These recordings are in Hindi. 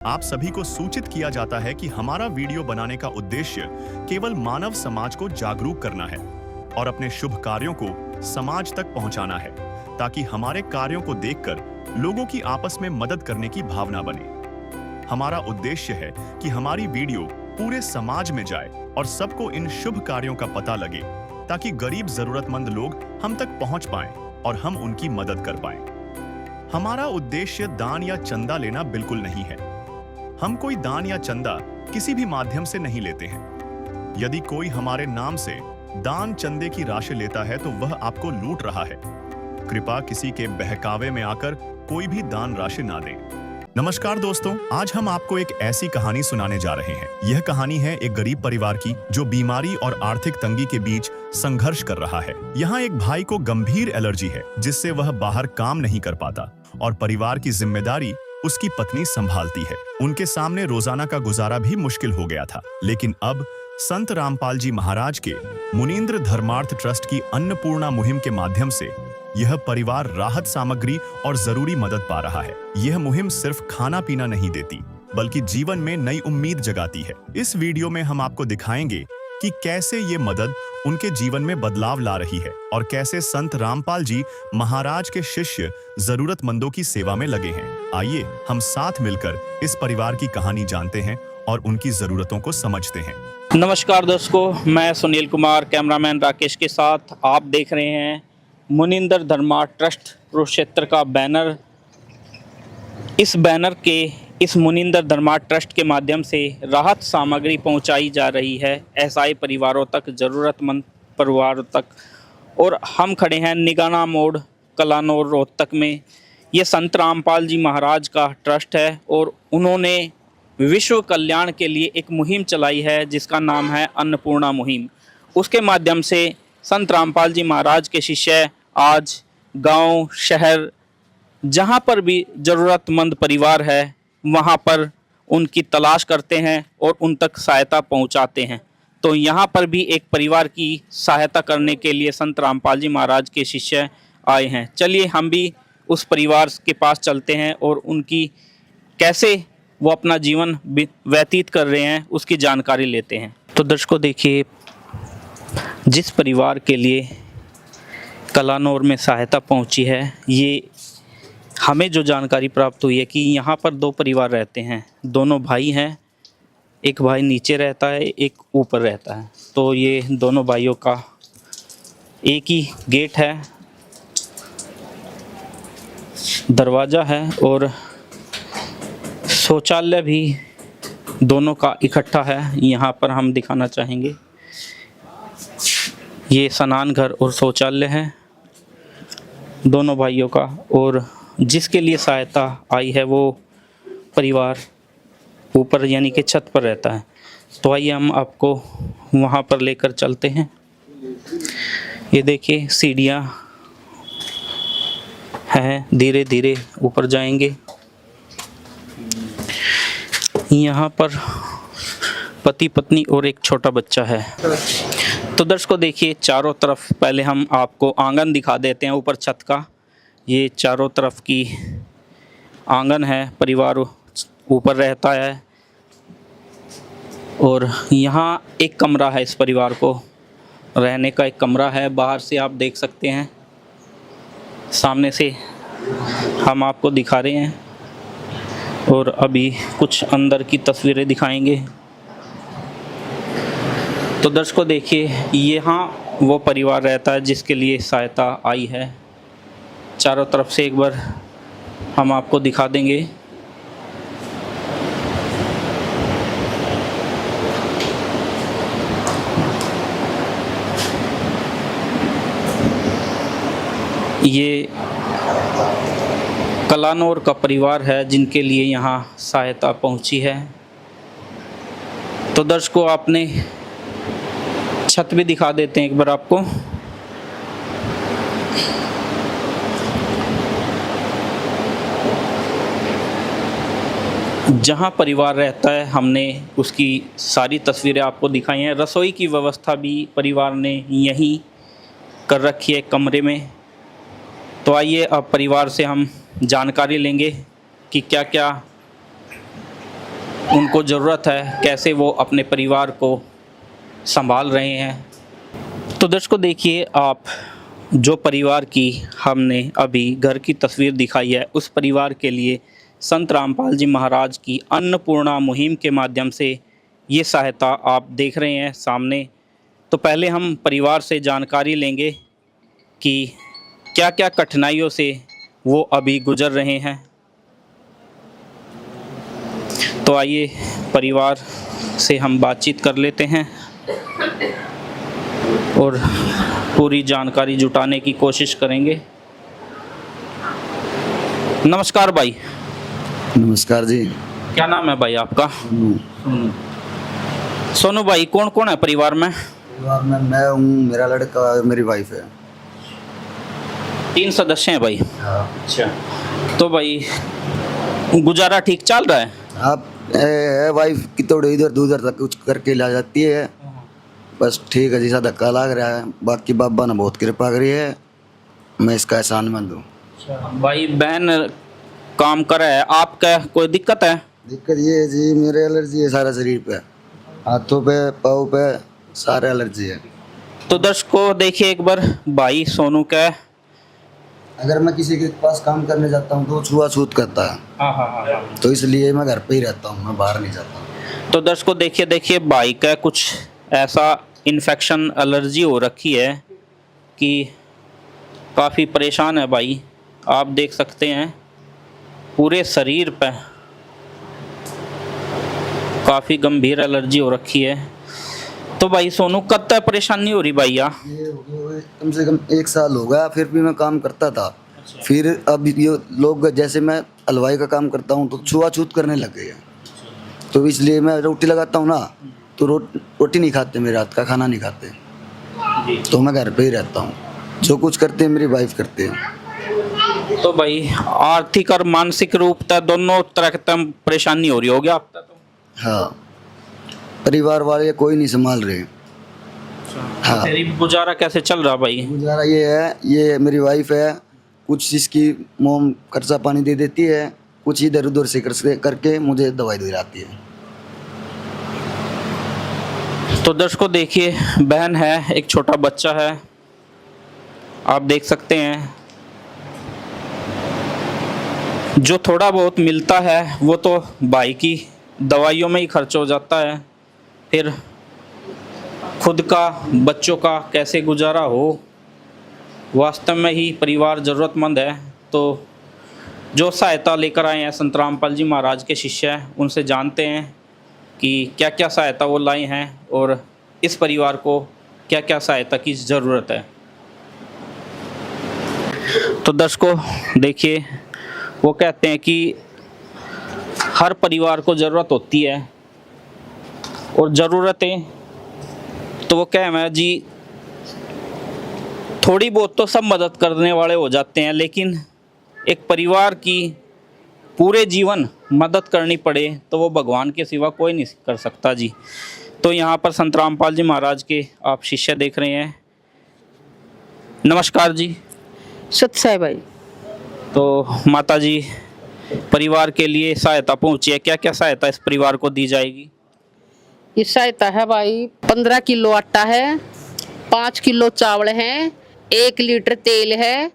आप सभी को सूचित किया जाता है कि हमारा वीडियो बनाने का उद्देश्य केवल मानव समाज को जागरूक करना है और अपने शुभ कार्यों को समाज तक पहुंचाना है, ताकि हमारे कार्यों को देखकर लोगों की आपस में मदद करने की भावना बने। हमारा उद्देश्य है कि हमारी वीडियो पूरे समाज में जाए और सबको इन शुभ कार्यों का पता लगे, ताकि गरीब जरूरतमंद लोग हम तक पहुंच पाएं और हम उनकी मदद कर पाएं। हमारा उद्देश्य दान या चंदा लेना बिल्कुल नहीं है। हम कोई दान या चंदा किसी भी माध्यम से नहीं लेते हैं। यदि कोई हमारे नाम से दान चंदे की राशि लेता है तो वह आपको लूट रहा है। कृपया किसी के बहकावे में आकर कोई भी दान राशि ना दें। नमस्कार दोस्तों, आज हम आपको एक ऐसी कहानी सुनाने जा रहे हैं। यह कहानी है एक गरीब परिवार की जो बीमारी और आर्थिक तंगी के बीच संघर्ष कर रहा है। यहाँ एक भाई को गंभीर एलर्जी है, जिससे वह बाहर काम नहीं कर पाता और परिवार की जिम्मेदारी उसकी पत्नी संभालती है। उनके सामने रोजाना का गुजारा भी मुश्किल हो गया था, लेकिन अब संत रामपाल जी महाराज के मुनींद्र धर्मार्थ ट्रस्ट की अन्नपूर्णा मुहिम के माध्यम से यह परिवार राहत सामग्री और जरूरी मदद पा रहा है। यह मुहिम सिर्फ खाना पीना नहीं देती, बल्कि जीवन में नई उम्मीद जगाती है। इस वीडियो में हम आपको दिखाएंगे कि कैसे ये मदद उनके जीवन में बदलाव ला रही है और कैसे संत रामपाल जी महाराज के शिष्य जरूरतमंदों की सेवा में लगे हैं। आइए हम साथ मिलकर इस परिवार की कहानी जानते हैं और उनकी जरूरतों को समझते हैं। नमस्कार दोस्तों, मैं सुनील कुमार कैमरामैन राकेश के साथ आप देख रहे हैं मुनींद्र धर्मार्थ ट्रस्ट कुरुक्षेत्र का बैनर। इस बैनर के इस मुनींद्र धर्मार्थ ट्रस्ट के माध्यम से राहत सामग्री पहुंचाई जा रही है असहाय परिवारों तक, ज़रूरतमंद परिवारों तक। और हम खड़े हैं निगाना मोड़, कलानौर, रोहतक में। ये संत रामपाल जी महाराज का ट्रस्ट है और उन्होंने विश्व कल्याण के लिए एक मुहिम चलाई है जिसका नाम है अन्नपूर्णा मुहिम। उसके माध्यम से संत रामपाल जी महाराज के शिष्य आज गांव, शहर, जहां पर भी ज़रूरतमंद परिवार है वहां पर उनकी तलाश करते हैं और उन तक सहायता पहुंचाते हैं। तो यहाँ पर भी एक परिवार की सहायता करने के लिए संत रामपाल जी महाराज के शिष्य आए हैं। चलिए हम भी उस परिवार के पास चलते हैं और उनकी कैसे वो अपना जीवन व्यतीत कर रहे हैं उसकी जानकारी लेते हैं। तो दर्शकों देखिए, जिस परिवार के लिए कलानौर में सहायता पहुंची है, ये हमें जो जानकारी प्राप्त हुई है कि यहाँ पर दो परिवार रहते हैं। दोनों भाई हैं, एक भाई नीचे रहता है, एक ऊपर रहता है। तो ये दोनों भाइयों का एक ही गेट है, दरवाज़ा है और शौचालय भी दोनों का इकट्ठा है। यहाँ पर हम दिखाना चाहेंगे, ये स्नान घर और शौचालय है दोनों भाइयों का। और जिसके लिए सहायता आई है वो परिवार ऊपर यानी कि छत पर रहता है। तो आइए हम आपको वहाँ पर लेकर चलते हैं। ये देखिए सीढ़ियाँ हैं, धीरे धीरे ऊपर जाएंगे। यहाँ पर पति पत्नी और एक छोटा बच्चा है। तो दर्शकों देखिए, चारों तरफ पहले हम आपको आंगन दिखा देते हैं ऊपर छत का। ये चारों तरफ की आंगन है, परिवार ऊपर रहता है। और यहाँ एक कमरा है, इस परिवार को रहने का एक कमरा है। बाहर से आप देख सकते हैं, सामने से हम आपको दिखा रहे हैं और अभी कुछ अंदर की तस्वीरें दिखाएंगे। तो दर्शकों देखिए, यहाँ वो परिवार रहता है जिसके लिए सहायता आई है। चारों तरफ से एक बार हम आपको दिखा देंगे। ये कलानौर का परिवार है जिनके लिए यहाँ सहायता पहुँची है। तो दर्शकों आपने छत भी दिखा देते हैं एक बार आपको। जहाँ परिवार रहता है हमने उसकी सारी तस्वीरें आपको दिखाई हैं। रसोई की व्यवस्था भी परिवार ने यहीं कर रखी है कमरे में। तो आइए अब परिवार से हम जानकारी लेंगे कि क्या क्या उनको ज़रूरत है, कैसे वो अपने परिवार को संभाल रहे हैं। तो दर्शकों देखिए, आप जो परिवार की हमने अभी घर की तस्वीर दिखाई है, उस परिवार के लिए संत रामपाल जी महाराज की अन्नपूर्णा मुहिम के माध्यम से ये सहायता आप देख रहे हैं सामने। तो पहले हम परिवार से जानकारी लेंगे कि क्या क्या कठिनाइयों से वो अभी गुजर रहे हैं। तो आइए परिवार से हम बातचीत कर लेते हैं और पूरी जानकारी जुटाने की कोशिश करेंगे। नमस्कार भाई। नमस्कार जी। क्या नाम है भाई आपका? सोनू भाई, कौन कौन है परिवार में? परिवार में मैं हूँ, मेरा लड़का और मेरी वाइफ है। 3 सदस्य हैं भाई। हाँ। अच्छा, तो भाई गुजारा ठीक चल रहा है? आप वाइफ की थोड़ी इधर उधर तक कुछ करके ला जाती है, बस ठीक है, जैसा धक्का लग रहा है। बाकी बाबा ने बहुत कृपा करी है, मैं इसका एहसानमंद हूँ। भाई बहन काम कर रहा है, आपका कोई दिक्कत है? दिक्कत ये है जी, मेरे एलर्जी है सारा शरीर पे, हाथों पे पाँव पे सारे एलर्जी है। तो दर्शकों देखिए एक बार भाई सोनू का। अगर मैं किसी के पास काम करने जाता हूँ तो छुआछूत करता है। हाँ। तो इसलिए मैं घर पे ही रहता हूँ, मैं बाहर नहीं जाता। तो दर्शकों देखिए भाई का कुछ ऐसा इन्फेक्शन एलर्जी हो रखी है कि काफ़ी परेशान है भाई। आप देख सकते हैं पूरे शरीर पे काफ़ी गंभीर एलर्जी हो रखी है। तो भाई सोनू कब तक परेशानी हो रही भैया? ये हो गया कम से कम 1 साल हो गया, फिर भी मैं काम करता था। फिर अब ये लोग, जैसे मैं हलवाई का काम करता हूँ तो छुआछूत करने लग गए हैं। तो इसलिए मैं रोटी लगाता हूँ ना, तो रोटी नहीं खाते, मेरे हाथ का खाना नहीं खाते। तो मैं घर पे ही रहता हूँ, जो कुछ करते हैं मेरी वाइफ करते हैं। तो भाई आर्थिक और मानसिक रूप से दोनों तरह की परेशानी हो रही होगी आप तक? तो हाँ, परिवार वाले कोई नहीं संभाल रहे। हाँ, तेरी गुजारा कैसे चल रहा भाई? गुजारा ये है, ये मेरी वाइफ है, कुछ इसकी मोम खर्चा पानी दे देती है, कुछ इधर उधर से करके मुझे दवाई दिलाती है। तो दर्शकों देखिए, बहन है, एक छोटा बच्चा है, आप देख सकते हैं। जो थोड़ा बहुत मिलता है वो तो भाई की दवाइयों में ही खर्च हो जाता है, फिर खुद का बच्चों का कैसे गुजारा हो। वास्तव में ही परिवार ज़रूरतमंद है। तो जो सहायता लेकर आए हैं संत रामपाल जी महाराज के शिष्य हैं, उनसे जानते हैं कि क्या क्या सहायता वो लाए हैं और इस परिवार को क्या क्या सहायता की ज़रूरत है। तो दर्शकों देखिए, वो कहते हैं कि हर परिवार को ज़रूरत होती है और ज़रूरतें तो वो क्या है जी, थोड़ी बहुत तो सब मदद करने वाले हो जाते हैं, लेकिन एक परिवार की पूरे जीवन मदद करनी पड़े तो वो भगवान के सिवा कोई नहीं कर सकता जी। तो यहाँ पर संत रामपाल जी महाराज के आप शिष्य देख रहे हैं। नमस्कार जी। सत्साई भाई। तो माता जी, परिवार के लिए सहायता पहुँची है, क्या क्या सहायता इस परिवार को दी जाएगी? ये सहायता है भाई, 15 किलो आटा है, 5 किलो चावल है, 1 लीटर तेल है,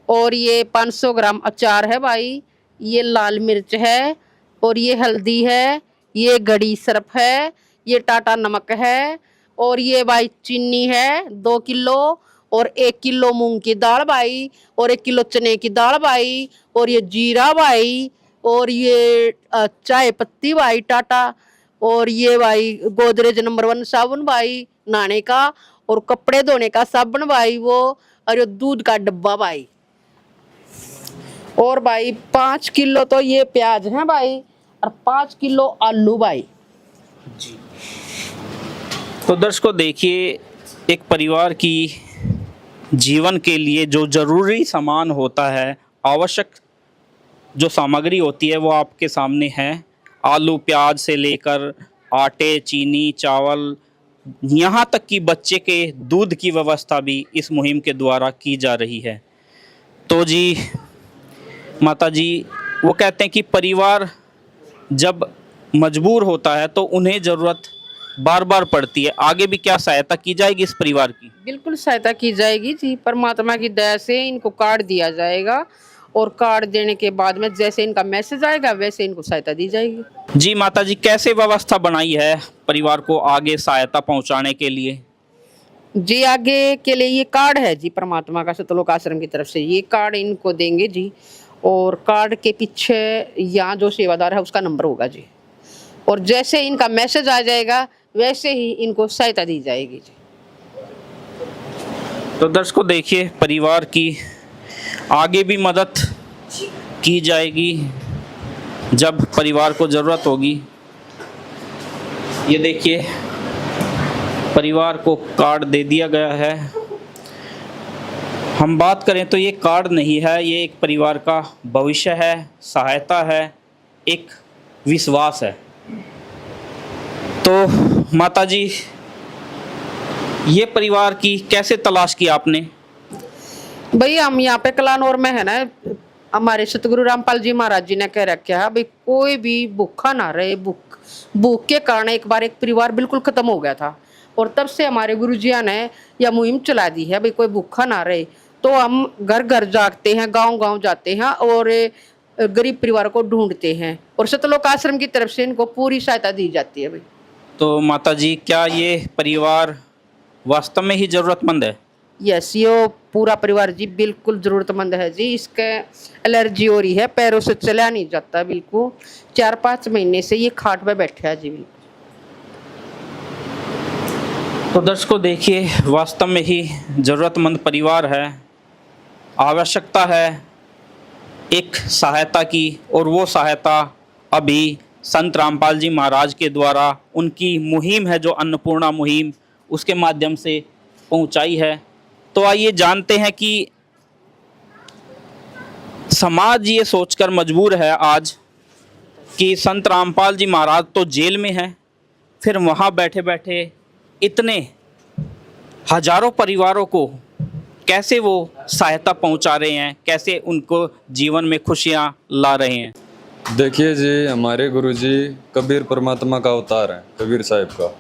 और ये 500 ग्राम अचार है भाई, ये लाल मिर्च है, और ये हल्दी है, ये गड़ी सरफ है, ये टाटा नमक है, और ये भाई चीनी है 2 किलो, और 1 किलो मूंग की दाल भाई, और 1 किलो चने की दाल भाई, और ये जीरा भाई, और ये चाय पत्ती भाई टाटा, और ये भाई गोदरेज नंबर 1 साबुन भाई नहाने का, और कपड़े धोने का साबुन भाई वो, और ये दूध का डब्बा भाई, और भाई 5 किलो तो ये प्याज है भाई, और 5 किलो आलू भाई जी। तो दर्शकों देखिए, एक परिवार की जीवन के लिए जो ज़रूरी सामान होता है, आवश्यक जो सामग्री होती है वो आपके सामने है। आलू प्याज से लेकर आटे, चीनी, चावल, यहाँ तक कि बच्चे के दूध की व्यवस्था भी इस मुहिम के द्वारा की जा रही है। तो जी माता जी, वो कहते हैं कि परिवार जब मजबूर होता है तो उन्हें ज़रूरत बार बार पड़ती है। आगे भी क्या सहायता की जाएगी इस परिवार की? बिल्कुल सहायता की जाएगी जी, परमात्मा की दया से इनको कार्ड दिया जाएगा और कार्ड देने के बाद में जैसे इनका मैसेज आएगा वैसे इनको सहायता दी जाएगी। जी माता जी, कैसे व्यवस्था बनाई है परिवार को आगे सहायता पहुंचाने के लिए? जी आगे के लिए ये कार्ड है जी, परमात्मा का सतलोक आश्रम की तरफ से ये कार्ड इनको देंगे जी, और कार्ड के पीछे यहाँ जो सेवादार है उसका नंबर होगा जी, और जैसे इनका मैसेज आ जाएगा वैसे ही इनको सहायता दी जाएगी जी। तो दर्शकों देखिए, परिवार की आगे भी मदद की जाएगी जब परिवार को ज़रूरत होगी। ये देखिए, परिवार को कार्ड दे दिया गया है। हम बात करें तो ये कार्ड नहीं है, ये एक परिवार का भविष्य है, सहायता है, एक विश्वास है। तो माता जी, ये परिवार की कैसे तलाश की आपने? भैया हम यहाँ पे कलानौर में है ना, हमारे सतगुरु रामपाल जी महाराज जी ने कह रखा है भाई कोई भी भूखा ना रहे। भूख के कारण एक बार एक परिवार बिल्कुल खत्म हो गया था, और तब से हमारे गुरुजिया ने यह मुहिम चला दी है भाई कोई भूखा ना रहे। तो हम घर घर जाते हैं, गांव गांव जाते हैं और गरीब परिवार को ढूंढते हैं, और सतलोक आश्रम की तरफ से इनको पूरी सहायता दी जाती है भाई। तो माता जी, क्या ये परिवार वास्तव में ही ज़रूरतमंद है? यस, ये पूरा परिवार जी बिल्कुल जरूरतमंद है जी। इसके एलर्जी हो रही है, पैरों से चला नहीं जाता बिल्कुल, 4-5 महीने से ये खाट पे बैठा है जी बिल्कुल। तो दर्शकों देखिए, वास्तव में ही ज़रूरतमंद परिवार है, आवश्यकता है एक सहायता की, और वो सहायता अभी संत रामपाल जी महाराज के द्वारा उनकी मुहिम है जो अन्नपूर्णा मुहिम, उसके माध्यम से पहुंचाई है। तो आइए जानते हैं कि समाज ये सोचकर मजबूर है आज कि संत रामपाल जी महाराज तो जेल में हैं, फिर वहाँ बैठे बैठे इतने हजारों परिवारों को कैसे वो सहायता पहुंचा रहे हैं, कैसे उनको जीवन में खुशियां ला रहे हैं। देखिए जी, हमारे गुरुजी कबीर परमात्मा का अवतार है, कबीर साहिब का।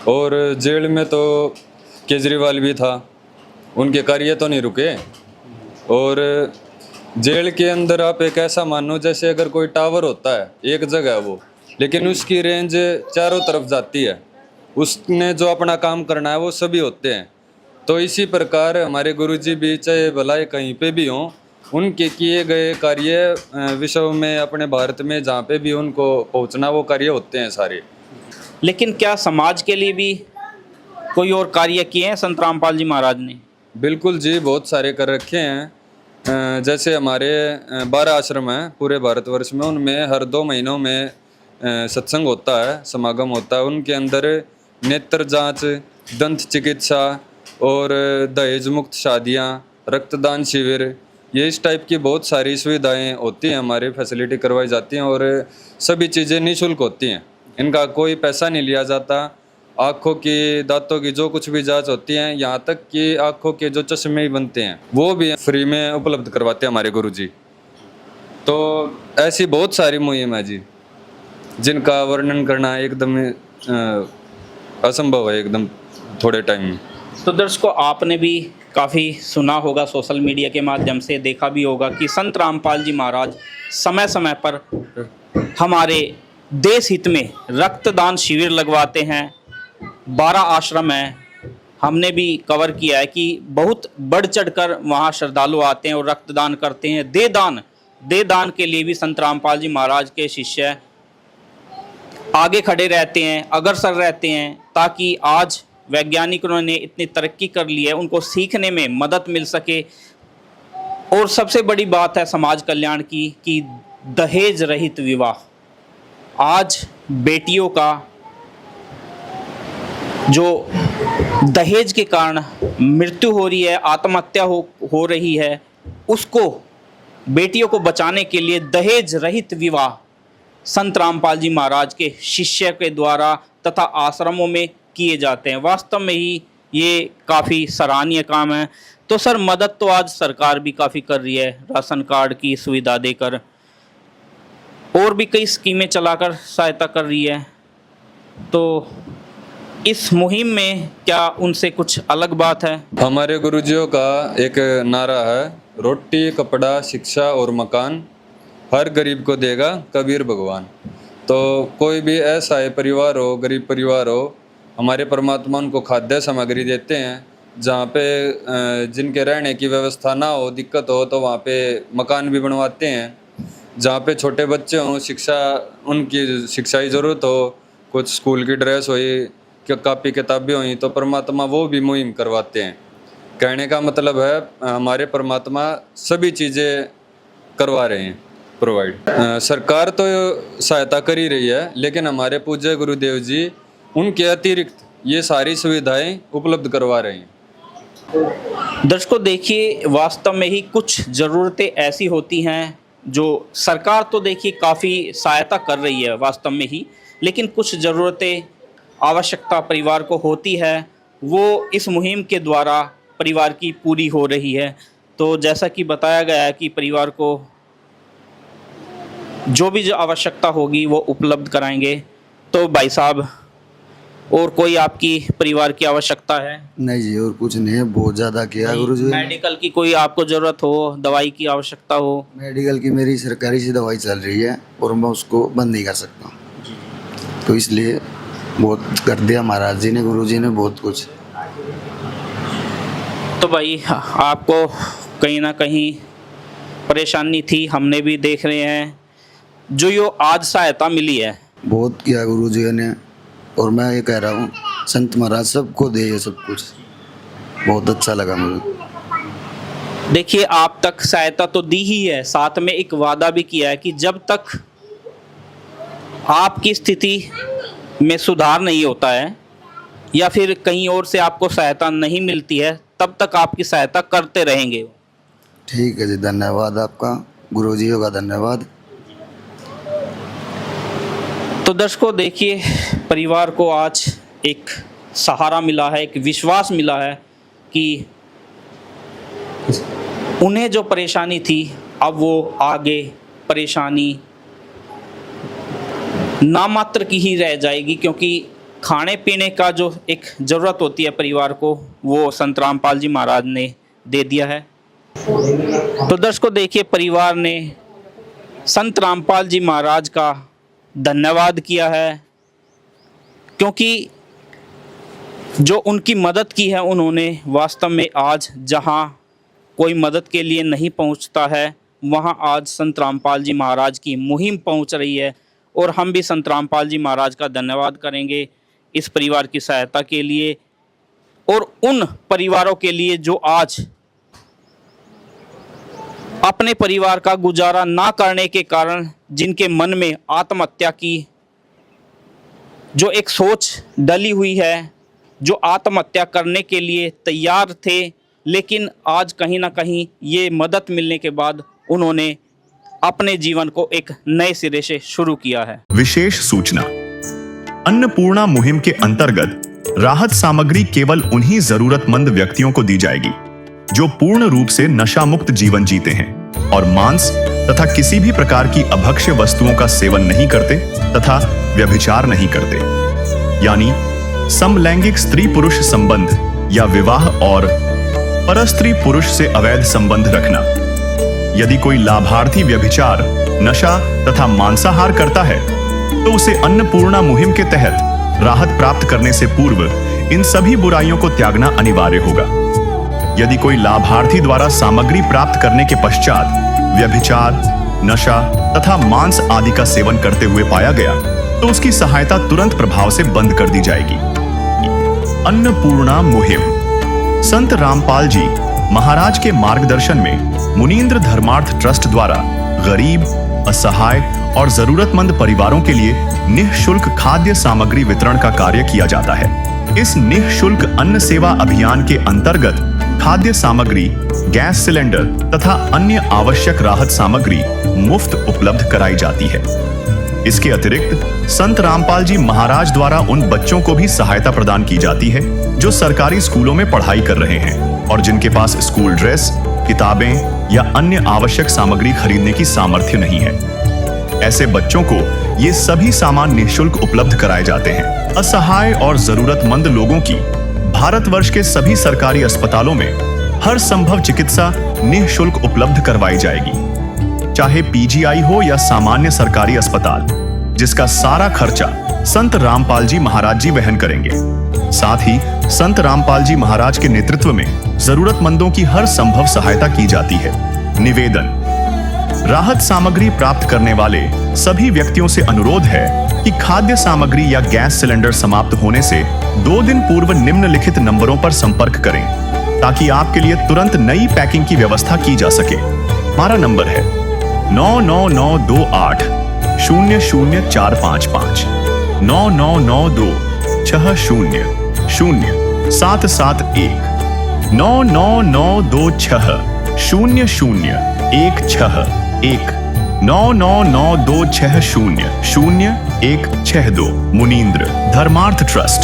और जेल में तो केजरीवाल भी था, उनके कार्य तो नहीं रुके। और जेल के अंदर आप एक ऐसा मानो जैसे अगर कोई टावर होता है, एक जगह है वो, लेकिन उसकी रेंज चारों तरफ जाती है, उसने जो अपना काम करना है वो सभी होते हैं। तो इसी प्रकार हमारे गुरुजी भी चाहे भलाई कहीं पे भी हों, उनके किए गए कार्य विश्व में, अपने भारत में जहाँ पे भी उनको पहुँचना, वो कार्य होते हैं सारे। लेकिन क्या समाज के लिए भी कोई और कार्य किए हैं संत रामपाल जी महाराज ने? बिल्कुल जी, बहुत सारे कर रखे हैं। जैसे हमारे 12 आश्रम हैं पूरे भारतवर्ष में, उनमें हर 2 महीनों में सत्संग होता है, समागम होता है। उनके अंदर नेत्र जांच, दंत चिकित्सा और दहेज मुक्त शादियाँ, रक्तदान शिविर, ये इस टाइप की बहुत सारी सुविधाएं होती हैं, हमारी फैसिलिटी करवाई जाती हैं, और सभी चीज़ें निःशुल्क होती हैं, इनका कोई पैसा नहीं लिया जाता। आँखों की, दांतों की जो कुछ भी जांच होती हैं, यहाँ तक कि आँखों के जो चश्मे ही बनते हैं वो भी फ्री में उपलब्ध करवाते हैं हमारे गुरुजी। तो ऐसी बहुत सारी मुहिम है जी, जिनका वर्णन करना एकदम असंभव है, एकदम थोड़े टाइम में। तो दर्शकों, आपने भी काफ़ी सुना होगा, सोशल मीडिया के माध्यम से देखा भी होगा कि संत रामपाल जी महाराज समय समय पर हमारे देश हित में रक्तदान शिविर लगवाते हैं। 12 आश्रम हैं, हमने भी कवर किया है कि बहुत बढ़ चढ़कर वहाँ श्रद्धालु आते हैं और रक्तदान करते हैं। दे दान के लिए भी संत रामपाल जी महाराज के शिष्य आगे खड़े रहते हैं, अग्रसर रहते हैं, ताकि आज वैज्ञानिकों ने इतनी तरक्की कर ली है, उनको सीखने में मदद मिल सके। और सबसे बड़ी बात है समाज कल्याण की कि दहेज रहित विवाह। आज बेटियों का जो दहेज के कारण मृत्यु हो रही है, आत्महत्या हो रही है, उसको बेटियों को बचाने के लिए दहेज रहित विवाह संत रामपाल जी महाराज के शिष्य के द्वारा तथा आश्रमों में किए जाते हैं। वास्तव में ही ये काफ़ी सराहनीय काम है। तो सर, मदद तो आज सरकार भी काफ़ी कर रही है, राशन कार्ड की सुविधा देकर। और भी कई स्कीमें चलाकर सहायता कर रही है। तो इस मुहिम में क्या उनसे कुछ अलग बात है? हमारे गुरुजियों का एक नारा है, रोटी कपड़ा शिक्षा और मकान हर गरीब को देगा कबीर भगवान। तो कोई भी ऐसा है परिवार हो, गरीब परिवार हो, हमारे परमात्मा उनको खाद्य सामग्री देते हैं। जहाँ पे जिनके रहने की व्यवस्था ना हो, दिक्कत हो, तो वहाँ पे मकान भी बनवाते हैं। जहाँ पे छोटे बच्चे हों, उनकी शिक्षा की ज़रूरत हो, कुछ स्कूल की ड्रेस हुई, कापी किताबें हुई, तो परमात्मा वो भी मुहिम करवाते हैं। कहने का मतलब है हमारे परमात्मा सभी चीज़ें करवा रहे हैं प्रोवाइड। सरकार तो सहायता कर ही रही है, लेकिन हमारे पूज्य गुरुदेव जी उनके अतिरिक्त ये सारी सुविधाएं उपलब्ध करवा रहे हैं। दर्शकों देखिए, वास्तव में ही कुछ ज़रूरतें ऐसी होती हैं जो सरकार तो देखिए काफ़ी सहायता कर रही है वास्तव में ही, लेकिन कुछ ज़रूरतें आवश्यकता परिवार को होती है, वो इस मुहिम के द्वारा परिवार की पूरी हो रही है। तो जैसा कि बताया गया है कि परिवार को जो आवश्यकता होगी वो उपलब्ध कराएंगे। तो भाई साहब, और कोई आपकी परिवार की आवश्यकता है? नहीं जी, और कुछ नहीं है, बहुत ज़्यादा किया गुरुजी। मेडिकल की कोई आपको ज़रूरत हो, दवाई की आवश्यकता हो? मेडिकल की मेरी सरकारी सी दवाई चल रही है और मैं उसको बंद नहीं कर सकता, तो इसलिए बहुत कर दिया महाराज जी ने, गुरुजी ने बहुत कुछ। तो भाई आपको कहीं ना कहीं परेशानी थी, हमने भी देख रहे हैं। जो यो आज सहायता मिली है, बहुत किया गुरुजी ने, और मैं ये कह रहा हूँ संत महाराज सबको दे ये सब कुछ, बहुत अच्छा लगा मुझे। देखिए आप तक सहायता तो दी ही है, साथ में एक वादा भी किया है कि जब तक आपकी स्थिति में सुधार नहीं होता है या फिर कहीं और से आपको सहायता नहीं मिलती है, तब तक आपकी सहायता करते रहेंगे। ठीक है जी, धन्यवाद आपका, गुरुजियों का धन्यवाद। तो दर्शकों देखिए, परिवार को आज एक सहारा मिला है, एक विश्वास मिला है कि उन्हें जो परेशानी थी अब वो आगे परेशानी नामात्र की ही रह जाएगी, क्योंकि खाने पीने का जो एक ज़रूरत होती है परिवार को, वो संत रामपाल जी महाराज ने दे दिया है। तो दर्शकों देखिए, परिवार ने संत रामपाल जी महाराज का धन्यवाद किया है, क्योंकि जो उनकी मदद की है उन्होंने, वास्तव में आज जहां कोई मदद के लिए नहीं पहुंचता है, वहां आज संत रामपाल जी महाराज की मुहिम पहुंच रही है। और हम भी संत रामपाल जी महाराज का धन्यवाद करेंगे इस परिवार की सहायता के लिए, और उन परिवारों के लिए जो आज अपने परिवार का गुजारा ना करने के कारण जिनके मन में आत्महत्या की जो एक सोच डली हुई है, जो आत्महत्या करने के लिए तैयार थे, लेकिन आज कहीं ना कहीं ये मदद मिलने के बाद उन्होंने अपने जीवन को एक नए सिरे से शुरू किया है। विशेष सूचना, अन्नपूर्णा मुहिम के अंतर्गत राहत सामग्री केवल उन्हीं जरूरतमंद व्यक्तियों को दी जाएगी जो पूर्ण रूप से नशा मुक्त जीवन जीते हैं और मांस तथा किसी भी प्रकार की अभक्ष्य वस्तुओं का सेवन नहीं करते तथा व्यभिचार नहीं करते, यानी समलैंगिक स्त्री पुरुष संबंध या विवाह और परस्त्री पुरुष से अवैध संबंध रखना। यदि कोई लाभार्थी व्यभिचार, नशा तथा मांसाहार करता है तो उसे अन्नपूर्णा मुहिम के तहत राहत प्राप्त करने से पूर्व इन सभी बुराइयों को त्यागना अनिवार्य होगा। यदि कोई लाभार्थी द्वारा सामग्री प्राप्त करने के पश्चात व्यभिचार, नशा तथा मांस आदि का सेवन करते हुए पाया गया तो उसकी सहायता तुरंत प्रभाव से बंद कर दी जाएगी। अन्नपूर्णा मुहिम संत रामपाल जी महाराज के मार्गदर्शन में मुनींद्र धर्मार्थ ट्रस्ट द्वारा गरीब, असहाय और जरूरतमंद परिवारों के लिए निःशुल्क खाद्य सामग्री वितरण का कार्य किया जाता है। इस निःशुल्क अन्न सेवा अभियान के अंतर्गत खाद्य सामग्री, गैस सिलेंडर तथा अन्य आवश्यक राहत सामग्री मुफ्त उपलब्ध कराई जाती है। इसके अतिरिक्त संत रामपाल जी महाराज द्वारा उन बच्चों को भी सहायता प्रदान की जाती है जो सरकारी स्कूलों में पढ़ाई कर रहे हैं और जिनके पास स्कूल ड्रेस, किताबें या अन्य आवश्यक सामग्री खरीदने की सामर्थ्य नहीं है। ऐसे बच्चों को ये सभी सामान निःशुल्क उपलब्ध कराए जाते हैं। असहाय और जरूरतमंद लोगों की भारतवर्ष के सभी सरकारी अस्पतालों में हर संभव चिकित्सा निःशुल्क उपलब्ध करवाई जाएगी, चाहे पीजीआई हो या सामान्य सरकारी अस्पताल, जिसका सारा खर्चा संत रामपाल जी महाराज जी वहन करेंगे। साथ ही संत रामपाल जी महाराज के नेतृत्व में जरूरतमंदों की हर संभव सहायता की जाती है। निवेदन: राहत सामग्री प्राप्त करने वाले सभी व्यक्तियों से अनुरोध है कि खाद्य सामग्री या गैस सिलेंडर समाप्त होने से 2 दिन पूर्व निम्नलिखित नंबरों पर संपर्क करें, ताकि आपके लिए तुरंत नई पैकिंग की व्यवस्था की जा सके। हमारा नंबर है 99928 00455 9992 60 0771 99926 0016 99926000162 मुनींद्र धर्मार्थ ट्रस्ट।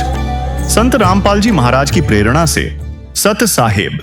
संत रामपाल जी महाराज की प्रेरणा से सत साहेब